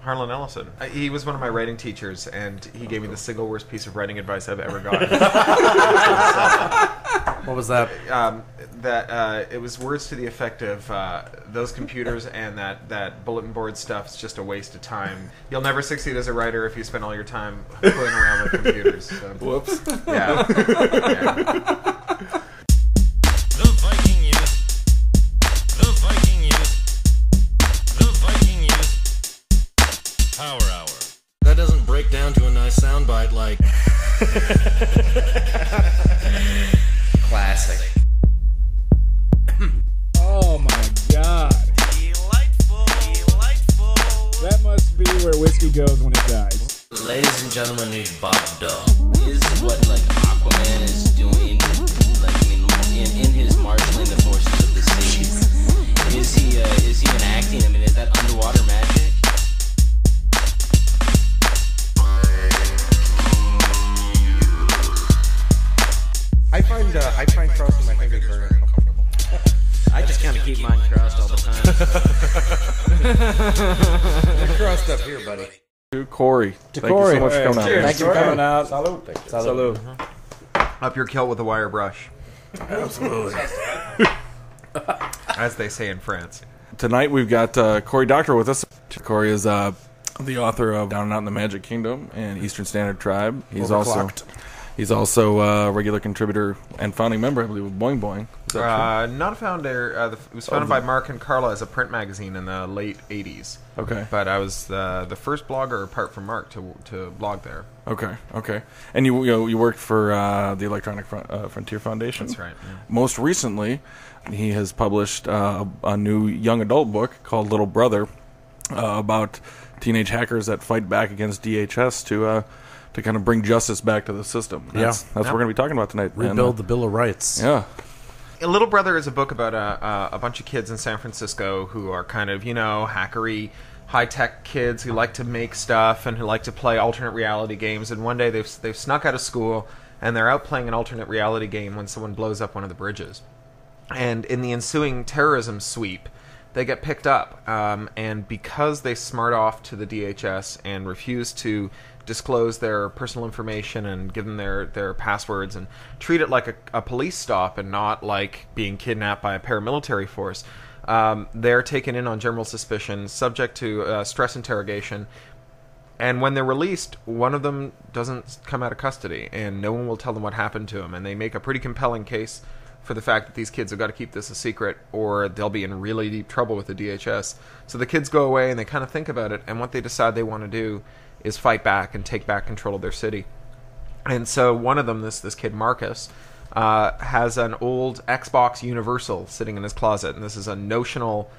Harlan Ellison. He was one of my writing teachers, and he gave me the single worst piece of writing advice I've ever gotten. What was that? It was words to the effect of those computers and that bulletin board stuff's just a waste of time. You'll never succeed as a writer if you spend all your time playing around with computers. So. Whoops. Yeah. The Viking Youth. The Viking Youth. The Viking Youth. Power Hour. That doesn't break down to a nice soundbite like... Classic. Oh my God. Delightful. Delightful. That must be where whiskey goes when it dies. Ladies and gentlemen, meet Bob Dole. Is what like Aquaman is doing, like in his marshaling the forces of the seas. Is he enacting? I mean, is that underwater magic? I find crossing my fingers very uncomfortable. I just kind of keep mine crossed all the time. They're crossed up here, buddy. To Cory. Thank Cory. you so much for coming out. Cheers. Thank you for coming out. Salud. Salud. Up your kilt with a wire brush, Absolutely. as they say in France. Tonight we've got Cory Doctorow with us. Cory is the author of Down and Out in the Magic Kingdom and Eastern Standard Tribe. He's also a regular contributor and founding member, I believe, of Boing Boing. Is that true? Not a founder. It was founded by Mark and Carla as a print magazine in the late 80s. Okay. But I was the first blogger, apart from Mark, to blog there. Okay. And you worked for the Electronic Frontier Foundation. That's right. Yeah. Most recently, he has published a new young adult book called Little Brother about teenage hackers that fight back against DHS to kind of bring justice back to the system. That's what we're going to be talking about tonight. Rebuild the Bill of Rights. Yeah. Little Brother is a book about a bunch of kids in San Francisco who are kind of, hackery, high-tech kids who like to make stuff and who like to play alternate reality games. And one day they've snuck out of school and they're out playing an alternate reality game when someone blows up one of the bridges. And in the ensuing terrorism sweep, they get picked up. And because they smart off to the DHS and refuse to disclose their personal information and give them their passwords and treat it like a police stop and not like being kidnapped by a paramilitary force, they're taken in on general suspicion, subject to stress interrogation, and when they're released, one of them doesn't come out of custody and no one will tell them what happened to him, and they make a pretty compelling case for the fact that these kids have got to keep this a secret or they'll be in really deep trouble with the DHS. So the kids go away and they kind of think about it, and what they decide they want to do is fight back and take back control of their city. And so one of them, this kid Marcus, has an old Xbox Universal sitting in his closet, and this is a notional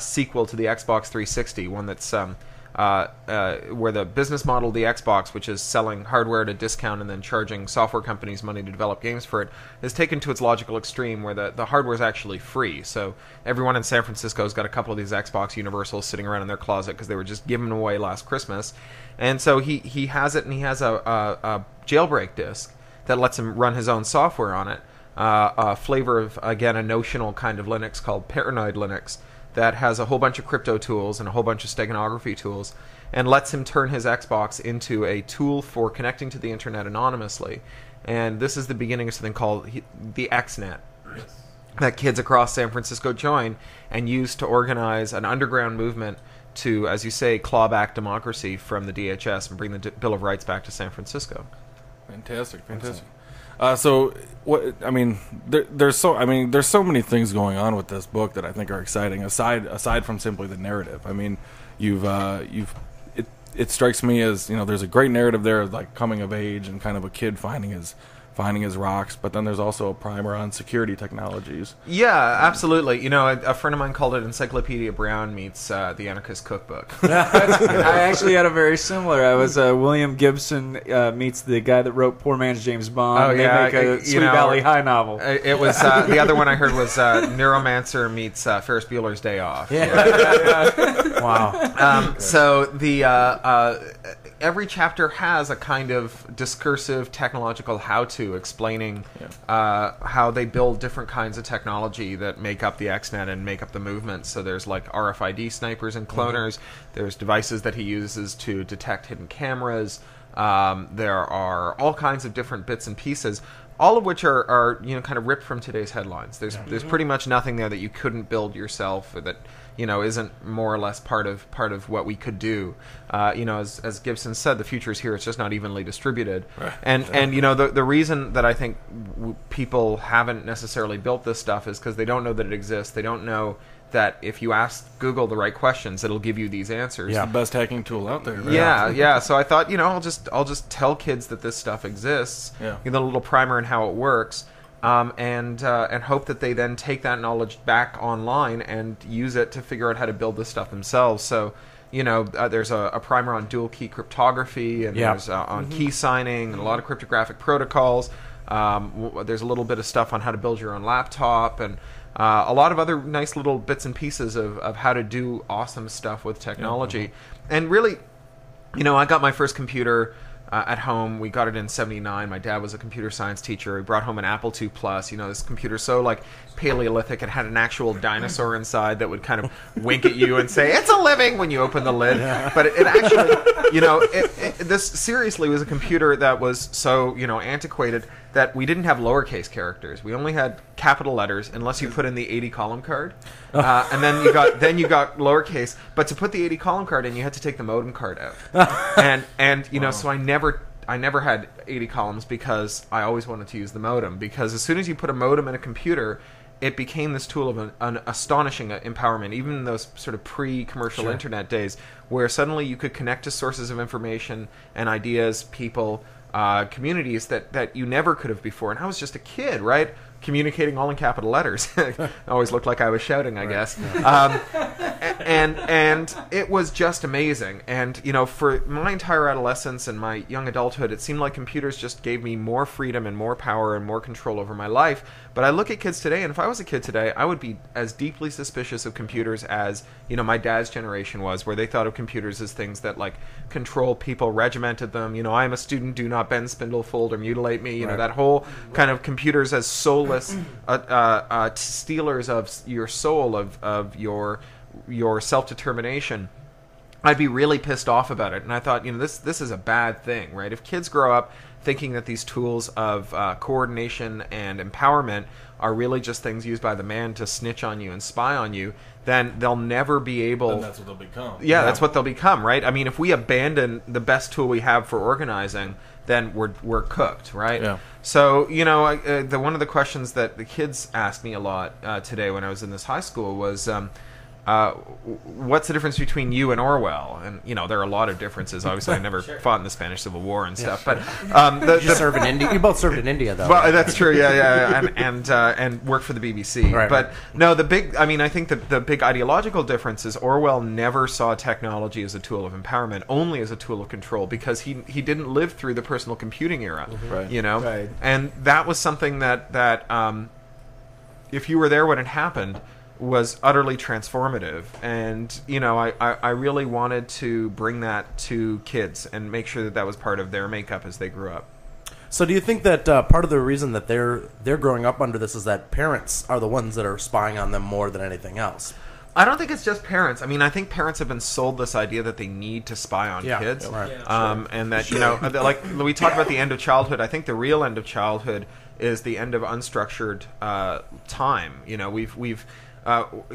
sequel to the Xbox 360, one that's where the business model of the Xbox, which is selling hardware at a discount and then charging software companies money to develop games for it, is taken to its logical extreme where the hardware is actually free. So everyone in San Francisco has got a couple of these Xbox Universals sitting around in their closet because they were just given away last Christmas. And so he has it, and he has a jailbreak disk that lets him run his own software on it, a flavor of, again, a notional kind of Linux called Paranoid Linux, that has a whole bunch of crypto tools and a whole bunch of steganography tools, and lets him turn his Xbox into a tool for connecting to the internet anonymously. And this is the beginning of something called the XNet, that kids across San Francisco join and use to organize an underground movement to, as you say, claw back democracy from the DHS and bring the Bill of Rights back to San Francisco. Fantastic. So what I mean, there's so many things going on with this book that I think are exciting. Aside from simply the narrative, I mean, it strikes me as there's a great narrative there, like coming of age and kind of a kid finding his rocks, but then there's also a primer on security technologies. Yeah, absolutely. A friend of mine called it Encyclopedia Brown meets the Anarchist Cookbook. I actually had a very similar. I was William Gibson meets the guy that wrote Poor Man's James Bond. Oh, yeah. They make a Sweet Valley High novel. It was the other one I heard was Neuromancer meets Ferris Bueller's Day Off. Yeah. Wow. So the every chapter has a kind of discursive technological how-to explaining how they build different kinds of technology that make up the XNet and make up the movement. So there's like RFID snipers and cloners. There's devices that he uses to detect hidden cameras. There are all kinds of different bits and pieces, all of which are kind of ripped from today's headlines. There's pretty much nothing there that you couldn't build yourself, or that isn't more or less part of what we could do. As Gibson said, the future is here. It's just not evenly distributed. Right. And the reason that I think people haven't necessarily built this stuff is because they don't know that it exists. They don't know that if you ask Google the right questions, it'll give you these answers. Yeah, the best hacking tool out there. Right? Yeah. So I thought, I'll just tell kids that this stuff exists. Yeah. A little primer and how it works. And hope that they then take that knowledge back online and use it to figure out how to build this stuff themselves. So, there's a primer on dual key cryptography, and there's on key signing, and a lot of cryptographic protocols. There's a little bit of stuff on how to build your own laptop, and a lot of other nice little bits and pieces of how to do awesome stuff with technology. And really, I got my first computer at home. We got it in '79. My dad was a computer science teacher. He brought home an Apple II Plus. This computer so like Paleolithic. It had an actual dinosaur inside that would kind of wink at you and say, "It's a living," when you open the lid. But it actually, this seriously was a computer that was so antiquated that we didn't have lowercase characters. We only had capital letters, unless you put in the 80 column card, and then you got lowercase. But to put the 80 column card in, you had to take the modem card out, and so I never had 80 columns because I always wanted to use the modem. Because as soon as you put a modem in a computer, it became this tool of an astonishing empowerment, even in those sort of pre-commercial internet days, where suddenly you could connect to sources of information and ideas, people, communities that you never could have before. And I was just a kid, right? Communicating all in capital letters. I always looked like I was shouting, I guess. And it was just amazing. And, for my entire adolescence and my young adulthood, it seemed like computers just gave me more freedom and more power and more control over my life. But I look at kids today, and if I was a kid today, I would be as deeply suspicious of computers as, my dad's generation was, where they thought of computers as things that, like, control people, regimented them. I am a student, do not bend, spindle, fold, or mutilate me. That whole kind of computers as soulless stealers of your soul, of your self-determination. I'd be really pissed off about it. And I thought, this is a bad thing, right? If kids grow up thinking that these tools of coordination and empowerment are really just things used by the man to snitch on you and spy on you, then they'll never be able... Then that's what they'll become. Yeah, that's what they'll become, right? I mean, if we abandon the best tool we have for organizing, then we're cooked, right? Yeah. So, one of the questions that the kids asked me a lot today when I was in this high school was... what's the difference between you and Orwell? And there are a lot of differences. Obviously, I never fought in the Spanish Civil War and stuff. But you served in India. You both served in India, though. Well, that's true. Yeah, and worked for the BBC. Right, but no, I think the big ideological difference is Orwell never saw technology as a tool of empowerment, only as a tool of control, because he didn't live through the personal computing era. Right. Right. And that was something that if you were there when it happened, was utterly transformative. And I really wanted to bring that to kids and make sure that was part of their makeup as they grew up. So do you think that part of the reason that they're growing up under this is that parents are the ones that are spying on them more than anything else? I don't think it's just parents. I mean, I think parents have been sold this idea that they need to spy on kids. Right. And that, like we talk about the end of childhood, I think the real end of childhood is the end of unstructured time. We've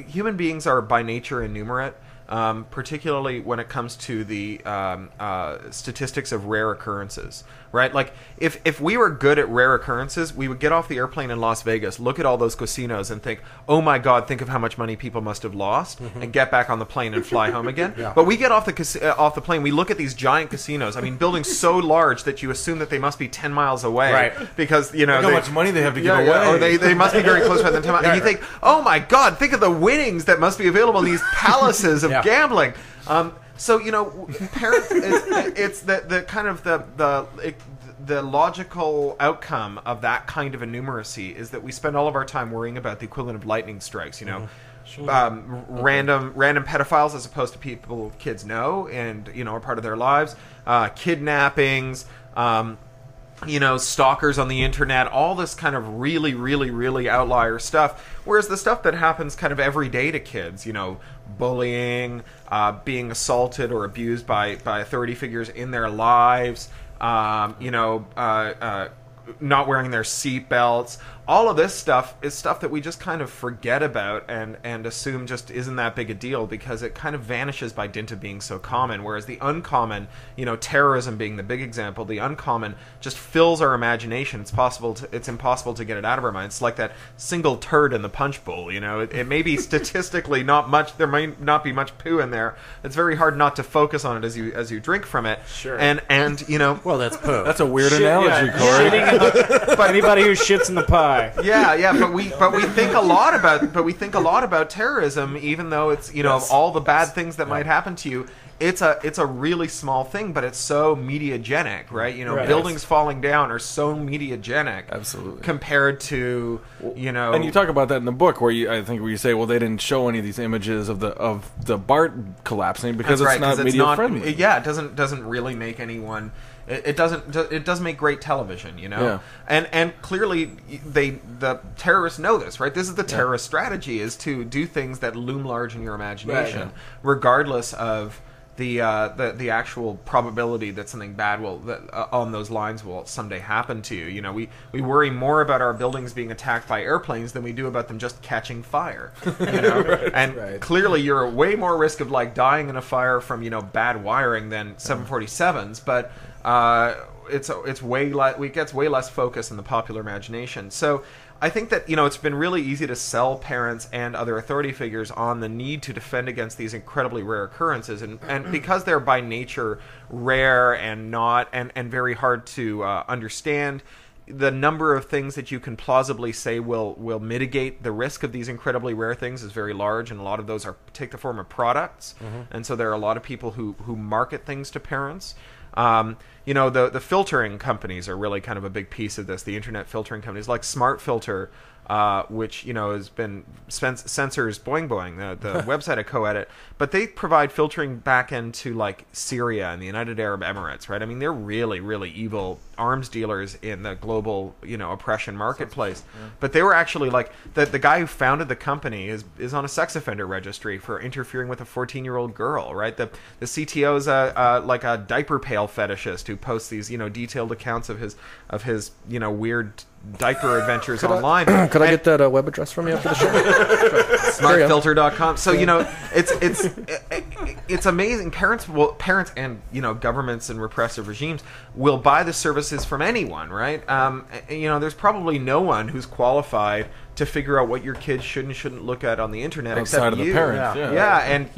human beings are by nature innumerate, particularly when it comes to the statistics of rare occurrences, right? Like, if we were good at rare occurrences, we would get off the airplane in Las Vegas, look at all those casinos, and think, oh my God, think of how much money people must have lost, and get back on the plane and fly home again. Yeah. But we get off the plane, we look at these giant casinos, I mean, buildings so large that you assume that they must be 10 miles away. Right. Because, how much money they have to give away. Yeah, or they must be very close by the 10 miles. And you think, oh my God, think of the winnings that must be available in these palaces of gambling. So parents, it's the kind of the logical outcome of that kind of innumeracy is that we spend all of our time worrying about the equivalent of lightning strikes. random pedophiles as opposed to people kids know and are part of their lives, kidnappings, stalkers on the internet, all this kind of really, really, really outlier stuff. Whereas the stuff that happens kind of every day to kids, bullying, being assaulted or abused by authority figures in their lives, not wearing their seatbelts. All of this stuff is stuff that we just kind of forget about and assume just isn't that big a deal because it kind of vanishes by dint of being so common. Whereas the uncommon, terrorism being the big example, the uncommon just fills our imagination. It's impossible to get it out of our minds. It's like that single turd in the punch bowl. It may be statistically not much. There might not be much poo in there. It's very hard not to focus on it as you drink from it. Sure. And well, that's poo. That's a weird analogy, Corey. But anybody who shits in the pie. Yeah, but we think a lot about terrorism, even though it's of all the bad things that might happen to you. It's a really small thing, but it's so mediagenic, right? Buildings falling down are so mediagenic, absolutely, compared to And you talk about that in the book, where you say, well, they didn't show any of these images of the BART collapsing because it's not media friendly. Yeah, it doesn't really make anyone. It does make great television, Yeah. And clearly the terrorists know this, right? This is the terrorist strategy, is to do things that loom large in your imagination, regardless of the actual probability that something bad on those lines will someday happen to you. We worry more about our buildings being attacked by airplanes than we do about them just catching fire. Clearly you're way more risk of dying in a fire from bad wiring than 747s, but it gets way less focus in the popular imagination. So I think that it's been really easy to sell parents and other authority figures on the need to defend against these incredibly rare occurrences, and because they're by nature rare and very hard to understand. The number of things that you can plausibly say will mitigate the risk of these incredibly rare things is very large, and a lot of those take the form of products. And so there are a lot of people who market things to parents. The filtering companies are really kind of a big piece of this. The internet filtering companies like Smart Filter, which has been censors Boing Boing, the website I co-edit, but they provide filtering back into Syria and the United Arab Emirates, right? I mean, they're really, really evil arms dealers in the global oppression marketplace. But they were actually the guy who founded the company is on a sex offender registry for interfering with a 14-year-old girl, right? The CTO is a diaper pail fetishist who posts these detailed accounts of his weird diper adventures online. Could I get that web address from you after the show? Smartfilter.com. So it's amazing. Parents and governments and repressive regimes will buy the services from anyone, right? There's probably no one who's qualified to figure out what your kids should and shouldn't look at on the internet outside except of the you. parents. And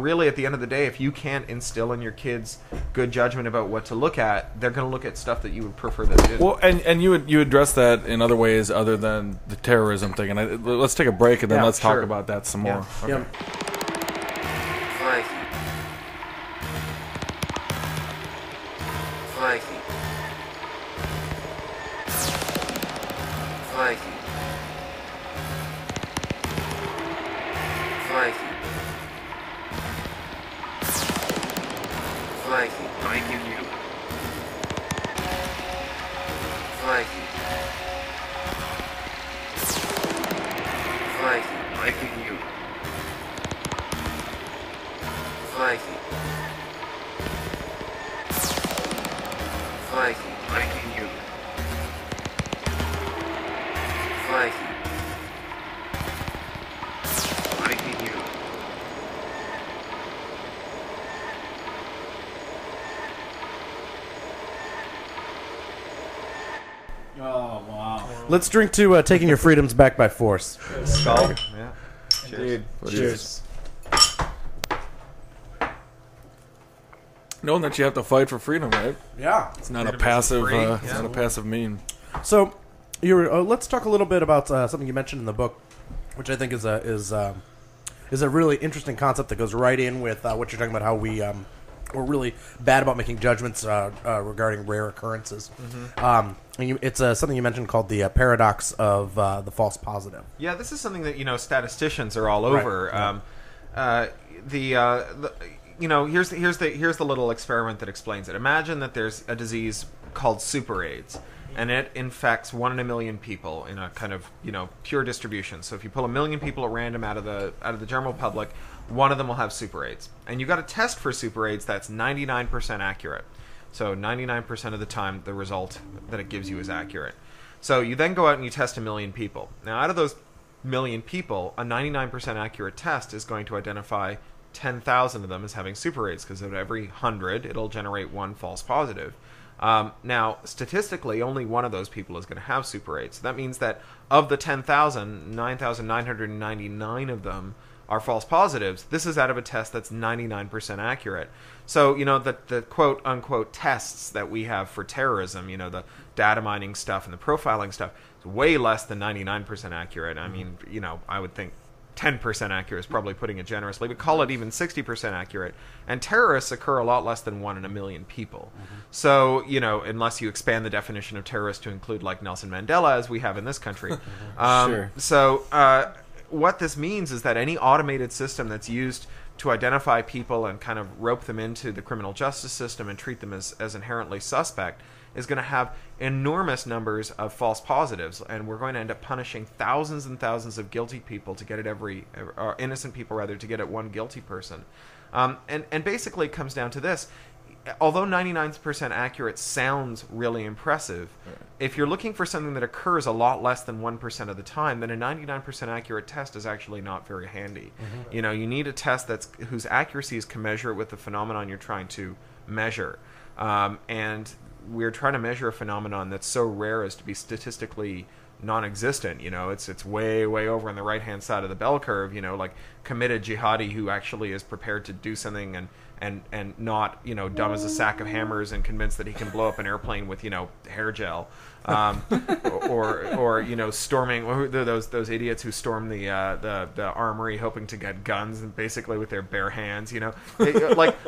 really at the end of the day, if you can't instill in your kids good judgment about what to look at, they're going to look at stuff that you would prefer that they didn't. Well, and you address that in other ways other than the terrorism thing. And let's take a break and then let's talk about that some more. Okay. Yeah. Viking. Viking. Viking. Viking. Viking you. Viking. Viking. Viking you. Viking. Viking. Viking you. Viking. Viking you. Oh, wow. Let's drink to Taking Your Freedoms Back by Force. Skull. Yeah. Dude, cheers. Knowing that you have to fight for freedom, right? Yeah. It's not Freedom a passive. isn't free. It's not a passive mean. So, let's talk a little bit about something you mentioned in the book, which I think is a really interesting concept that goes right in with what you're talking about, how we we're really bad about making judgments regarding rare occurrences. It's something you mentioned called the paradox of the false positive. Yeah, this is something that statisticians are all over. Right. Here's the little experiment that explains it. Imagine that there's a disease called Super AIDS, and it infects 1 in a million people in a kind of pure distribution. So if you pull 1 million people at random out of the general public, one of them will have Super AIDS, and you got a test for Super AIDS that's 99% accurate. So 99% of the time, the result that it gives you is accurate. So you then go out and you test 1 million people. Now, out of those million people, a 99% accurate test is going to identify 10,000 of them as having Super AIDS, because of every 100, it'll generate one false positive. Now, statistically, only one of those people is going to have Super AIDS. So that means that of the 10,000, 9,999 of them are false positives. This is out of a test that's 99% accurate. So, the quote-unquote tests that we have for terrorism, the data mining stuff and the profiling stuff, is way less than 99% accurate. I mean, I would think 10% accurate is probably putting it generously, but call it even 60% accurate. And terrorists occur a lot less than 1 in a million people. So, unless you expand the definition of terrorist to include like Nelson Mandela, as we have in this country. Sure. So, what this means is that any automated system that's used to identify people and kind of rope them into the criminal justice system and treat them as inherently suspect is going to have enormous numbers of false positives, and we're going to end up punishing thousands and thousands of guilty people to get at or innocent people rather, to get at one guilty person. And basically it comes down to this. Although 99% accurate sounds really impressive, if you're looking for something that occurs a lot less than 1% of the time, then a 99% accurate test is actually not very handy. You need a test whose accuracy is commensurate with the phenomenon you're trying to measure. And we're trying to measure a phenomenon that's so rare as to be statistically non-existent. It's way over on the right-hand side of the bell curve. Like committed jihadi who actually is prepared to do something and not dumb as a sack of hammers and convinced that he can blow up an airplane with hair gel, or storming those idiots who storm the armory hoping to get guns and basically with their bare hands.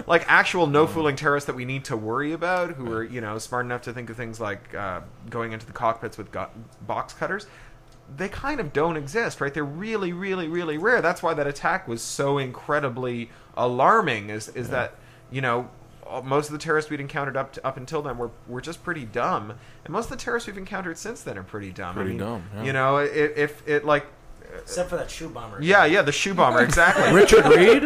Like actual no fooling terrorists that we need to worry about, who are smart enough to think of things like going into the cockpits with box cutters. They kind of don't exist, right? They're really rare. That's why that attack was so incredibly alarming. Is that most of the terrorists we'd encountered up until then were just pretty dumb, and most of the terrorists we've encountered since then are pretty dumb. Dumb. Yeah. Except for that shoe bomber. Yeah, the shoe bomber, exactly. Richard Reed.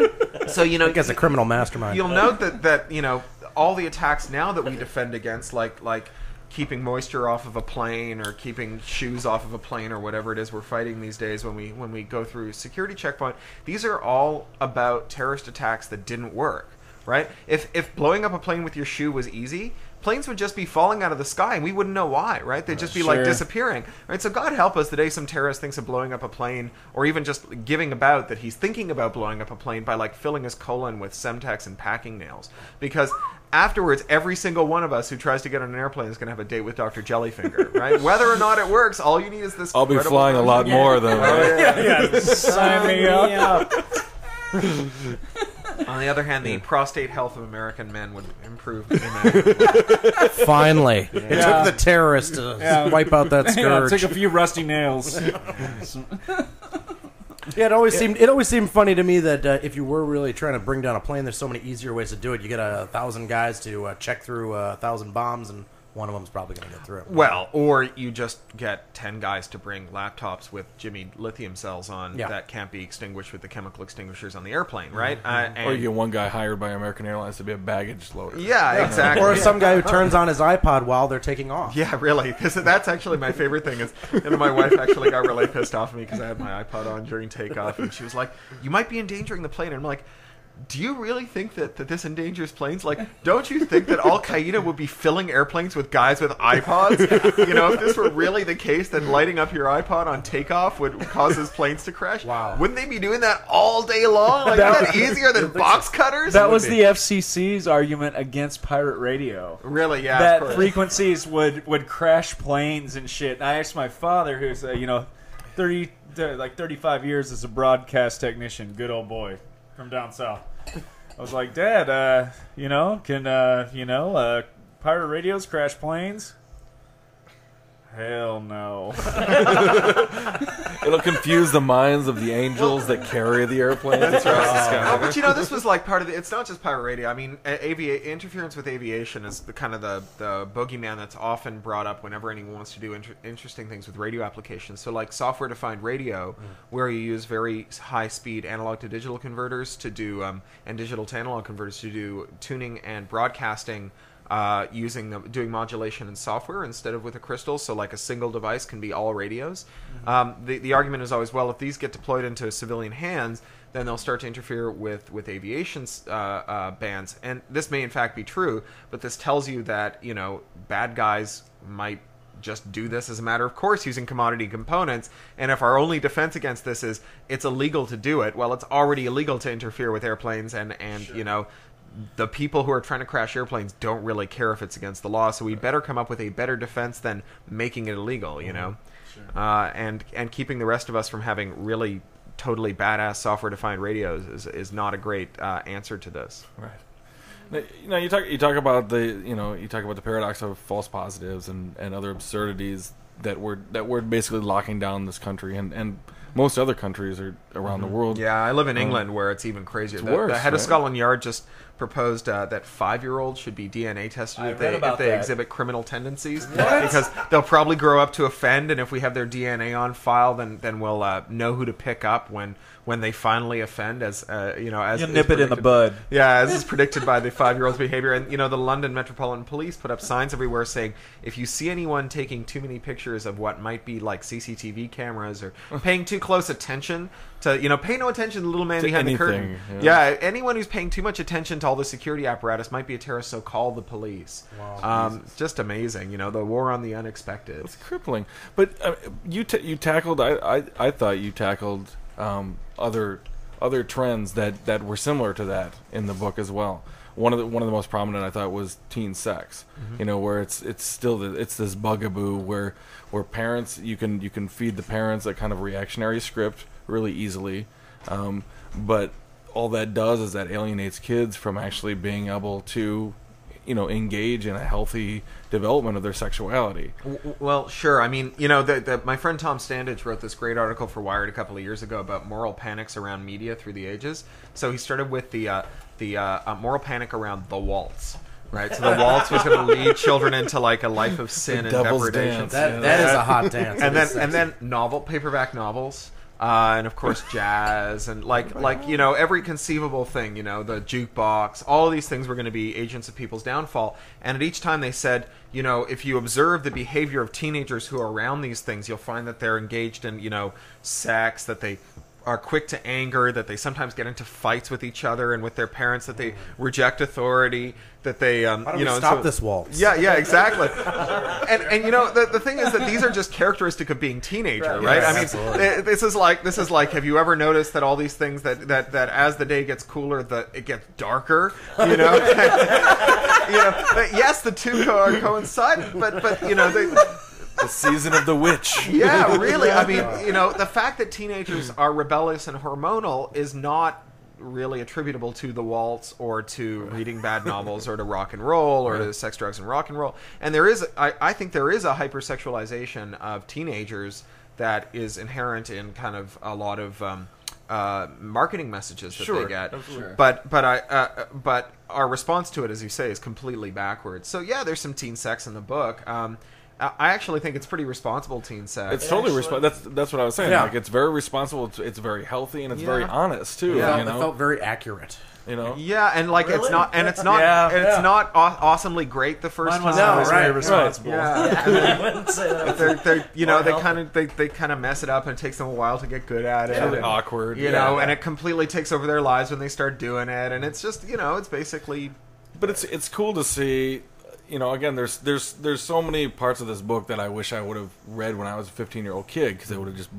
So I guess a criminal mastermind. You'll note that all the attacks now that we defend against, like keeping moisture off of a plane or keeping shoes off of a plane or whatever it is we're fighting these days when we go through security checkpoint, these are all about terrorist attacks that didn't work, right? If blowing up a plane with your shoe was easy, planes would just be falling out of the sky and we wouldn't know why, right? They'd just be like disappearing, right? So God help us the day some terrorist thinks of blowing up a plane, or even just giving about that he's thinking about blowing up a plane by like filling his colon with Semtex and packing nails, because afterwards, every single one of us who tries to get on an airplane is going to have a date with Dr. Jellyfinger, right? Whether or not it works, all you need is this. I'll be flying a lot more than that. Sign me up. On the other hand, the prostate health of American men would improve. Finally. It took the terrorists to wipe out that scourge. Took a few rusty nails. Yeah, it always seemed funny to me that if you were really trying to bring down a plane, there's so many easier ways to do it. You get 1,000 guys to check through 1,000 bombs, and one of them's probably going to get through. Well, or you just get 10 guys to bring laptops with Jimmy lithium cells on that can't be extinguished with the chemical extinguishers on the airplane, right? Or you get one guy hired by American Airlines to be a baggage loader. Yeah, exactly. Or some guy who turns on his iPod while they're taking off. Yeah, really. That's actually my favorite thing. Is my wife actually got really pissed off at me because I had my iPod on during takeoff, and she was like, "You might be endangering the plane." And I'm like, do you really think that this endangers planes? Like, don't you think that Al Qaeda would be filling airplanes with guys with iPods? If this were really the case, then lighting up your iPod on takeoff would cause his planes to crash. Wow. Wouldn't they be doing that all day long? Like, isn't that easier than box cutters? That was the FCC's argument against pirate radio. Really, yeah. That frequencies would crash planes and shit. And I asked my father, who's 35 years as a broadcast technician, good old boy from down south. I was like, Dad, can pirate radios crash planes? Hell no. It'll confuse the minds of the angels that carry the airplanes across the sky. But this was like part of the. It's not just pirate radio. I mean, interference with aviation is the kind of the boogeyman that's often brought up whenever anyone wants to do interesting things with radio applications. So, like software-defined radio, where you use very high-speed analog to digital converters to do and digital to analog converters to do tuning and broadcasting. Doing modulation in software instead of with a crystal, so like a single device can be all radios. The argument is always, well, if these get deployed into civilian hands, then they'll start to interfere with aviation bands. And this may in fact be true, but this tells you that bad guys might just do this as a matter of course using commodity components, and if our only defense against this is it's illegal to do it, well, it's already illegal to interfere with airplanes, and sure. The people who are trying to crash airplanes don't really care if it's against the law, so we better come up with a better defense than making it illegal, Sure. And keeping the rest of us from having really totally badass software-defined radios is not a great answer to this. Right. You talk about the paradox of false positives and other absurdities that we're basically locking down this country and most other countries are around the world. Yeah, I live in England where it's even crazier. It's worse, the head of right? Scotland Yard just proposed that 5-year-olds should be DNA tested if they exhibit criminal tendencies. Because they'll probably grow up to offend, and if we have their DNA on file, then we'll know who to pick up when they finally offend. As you nip it in the bud. Yeah, as is predicted by the 5-year-old's behavior. And the London Metropolitan Police put up signs everywhere saying, if you see anyone taking too many pictures of what might be like CCTV cameras or paying too close attention to, pay no attention to the little man behind the curtain. Yeah, anyone who's paying too much attention to all the security apparatus might be a terrorist, so call the police. Wow. Just amazing, the war on the unexpected. It's crippling. But you tackled, I thought you tackled other trends that were similar to that in the book as well. One of the most prominent I thought was teen sex. Where it's still this bugaboo where parents you can feed the parents a kind of reactionary script really easily, but all that does is that alienates kids from actually being able to engage in a healthy development of their sexuality. Well, sure. I mean, my friend Tom Standage wrote this great article for Wired a couple of years ago about moral panics around media through the ages. So he started with the moral panic around the waltz. Right, so the waltz was going to lead children into like a life of sin and depredation. That is a hot dance. And then paperback novels. And of course jazz and like every conceivable thing, the jukebox, all these things were going to be agents of people's downfall. And at each time they said, if you observe the behavior of teenagers who are around these things, you'll find that they're engaged in sex, that they are quick to anger, that they sometimes get into fights with each other and with their parents, that they reject authority, that they stop this waltz. Yeah, exactly. and the thing is that these are just characteristic of being teenager, right? Yes, I mean, this is like have you ever noticed that all these things that as the day gets cooler, it gets darker, yes, the two coincide, but the season of the witch. Yeah, really. I mean, the fact that teenagers are rebellious and hormonal is not really attributable to the waltz or to reading bad novels or to rock and roll or to sex, drugs, and rock and roll. And I think there is a hypersexualization of teenagers that is inherent in kind of a lot of marketing messages that they get. Sure. But our response to it, as you say, is completely backwards. So yeah, there's some teen sex in the book. I actually think it's pretty responsible teen sex. It's totally responsible. That's what I was saying. Yeah. Like, it's very responsible. It's very healthy, and it's very honest too. Yeah, it felt very accurate. Yeah, and like it's not awesomely great the first time. No, very responsible. Yeah. I wouldn't say that. They kind of mess it up, and it takes them a while to get good at it. It's really and, awkward. And it completely takes over their lives when they start doing it, and it's just it's basically. But it's cool to see. Again, there's so many parts of this book that I wish I would have read when I was a 15-year-old kid, because it would have just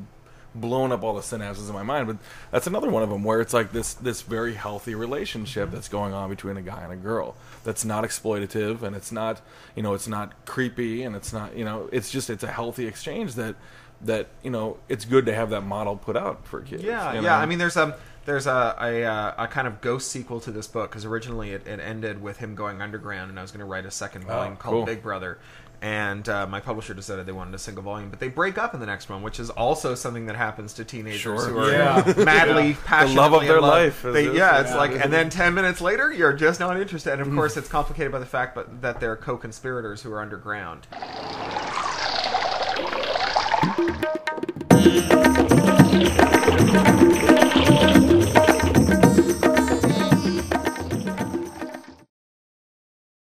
blown up all the synapses in my mind. But that's another one of them where it's like this very healthy relationship that's going on between a guy and a girl. That's not exploitative, and it's not it's not creepy, and it's not it's a healthy exchange that it's good to have that model put out for kids. Yeah. I mean, there's there's a kind of ghost sequel to this book, because originally it ended with him going underground, and I was going to write a second volume called cool. Big Brother. And my publisher decided they wanted a single volume, but they break up in the next one, which is also something that happens to teenagers who are madly, passionately the love of their in love. life. It's like, and then 10 minutes later, you're just not interested. And of course, it's complicated by the fact that they're co-conspirators who are underground.